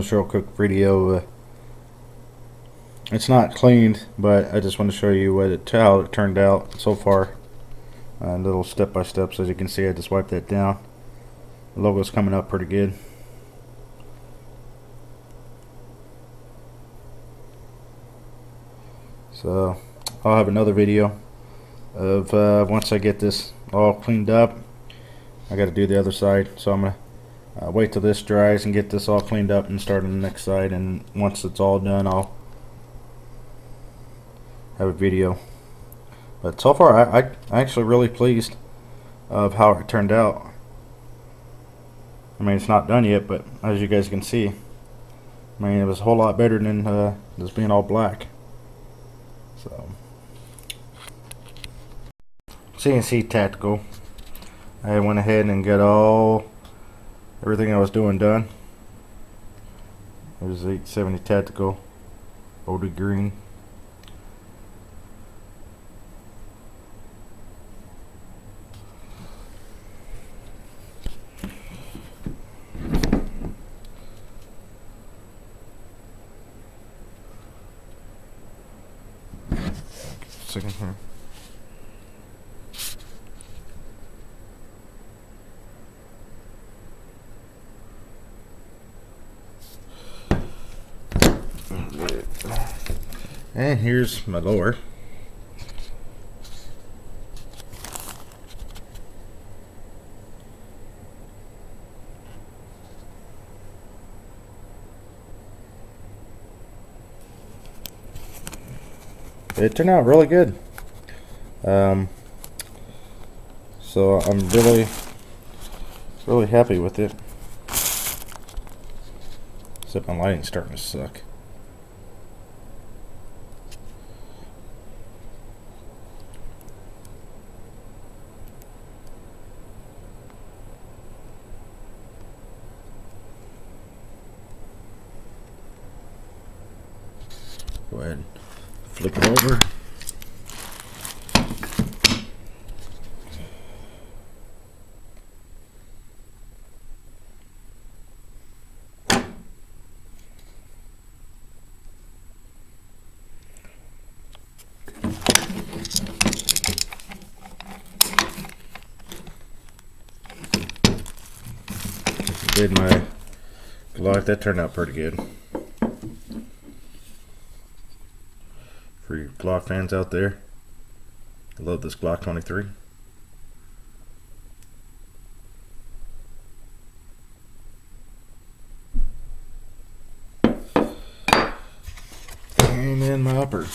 to show a quick video. It's not cleaned, but I just want to show you how it turned out so far. Little step by steps. As you can see, I just wiped that down. The logo's coming up pretty good. So I'll have another video of once I get this all cleaned up. I got to do the other side, so I'm gonna wait till this dries and get this all cleaned up and start on the next side. And once it's all done, I'll have a video. But so far, I'm actually really pleased of how it turned out. I mean, it's not done yet, but as you guys can see, I mean, it was a whole lot better than just being all black. So, CNC Tactical. I went ahead and got everything I was doing done. There's 870 Tactical, Oda Green. Second here. And here's my lower. It turned out really good. So I'm really happy with it. Except my lighting's starting to suck. Go ahead, flip it over. Did my Glock. That turned out pretty good. For you Glock fans out there, I love this Glock 23. And then my upper.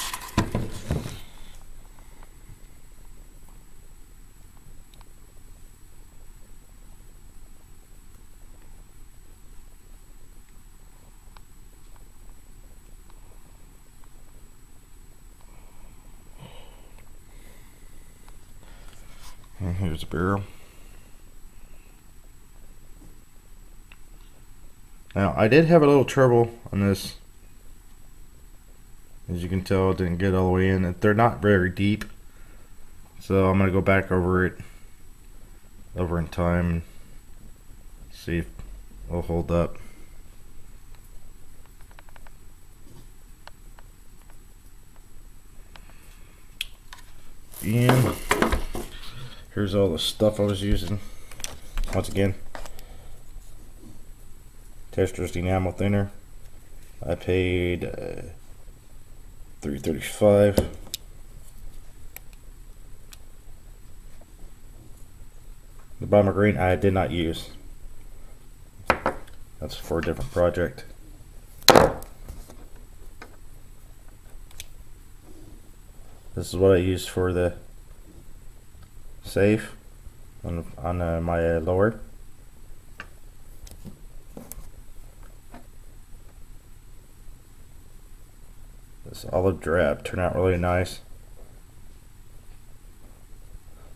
And here's the barrel. Now, I did have a little trouble on this. As you can tell, it didn't get all the way in. They're not very deep. So I'm going to go back over it in time and see if it'll hold up. And here's all the stuff I was using. Once again, Testra's enamel thinner. I paid $3.35. The Bomber Green I did not use. That's for a different project. This is what I used for the safe on my lower. This olive drab turned out really nice.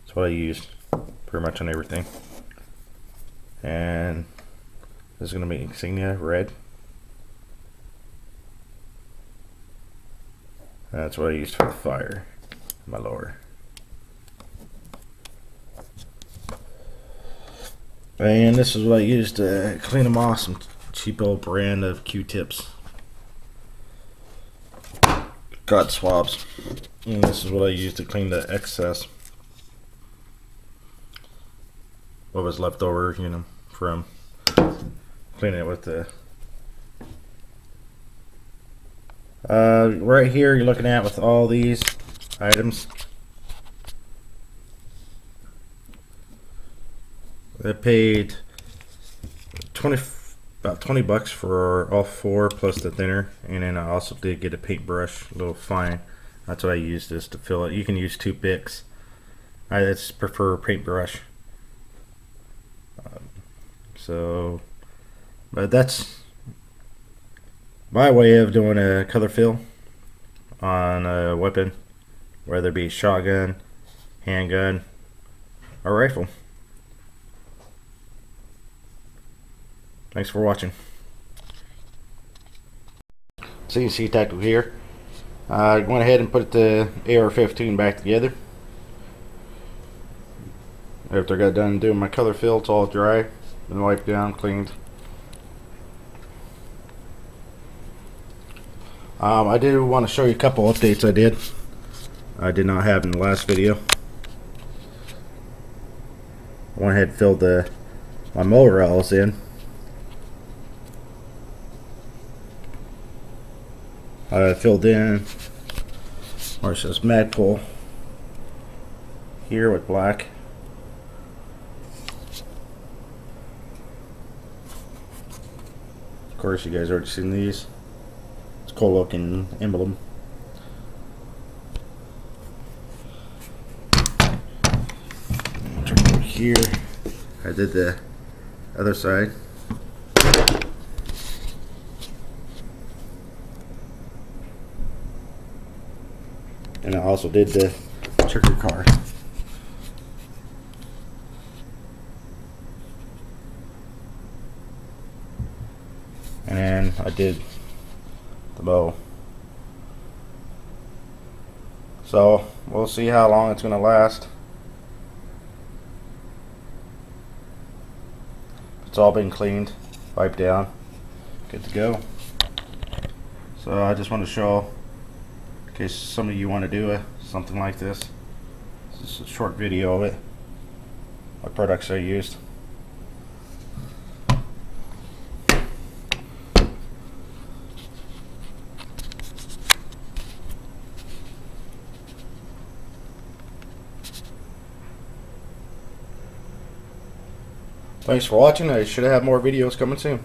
That's what I used pretty much on everything. And this is going to be insignia red. That's what I used for the fire, my lower. And this is what I used to clean them off, some cheap old brand of Q-tips. Cotton swabs. And this is what I use to clean the excess. What was left over, you know, from cleaning it with the right here you're looking at with all these items. I paid about 20 bucks for all four plus the thinner, and then I also did get a paintbrush, a little fine. That's what I used this to fill it. You can use toothpicks. I just prefer paintbrush. But that's my way of doing a color fill on a weapon, whether it be shotgun, handgun, or rifle. Thanks for watching. CNC Tactical here. I went ahead and put the AR15 back together. After I got done doing my color fill, it's all dry, been wiped down, cleaned. I do want to show you a couple updates I did not have in the last video. I went ahead and filled my motor rails in. I filled in where it says Magpul here with black. Of course, you guys already seen these. It's a cool looking emblem. Turn over here. I did the other side. And I also did the trigger card. And then I did the bow. So we'll see how long it's going to last. It's all been cleaned, wiped down, good to go. So I just want to show, in case some of you want to do something like this. This is a short video of it, what products I used. Thanks for watching. I should have more videos coming soon.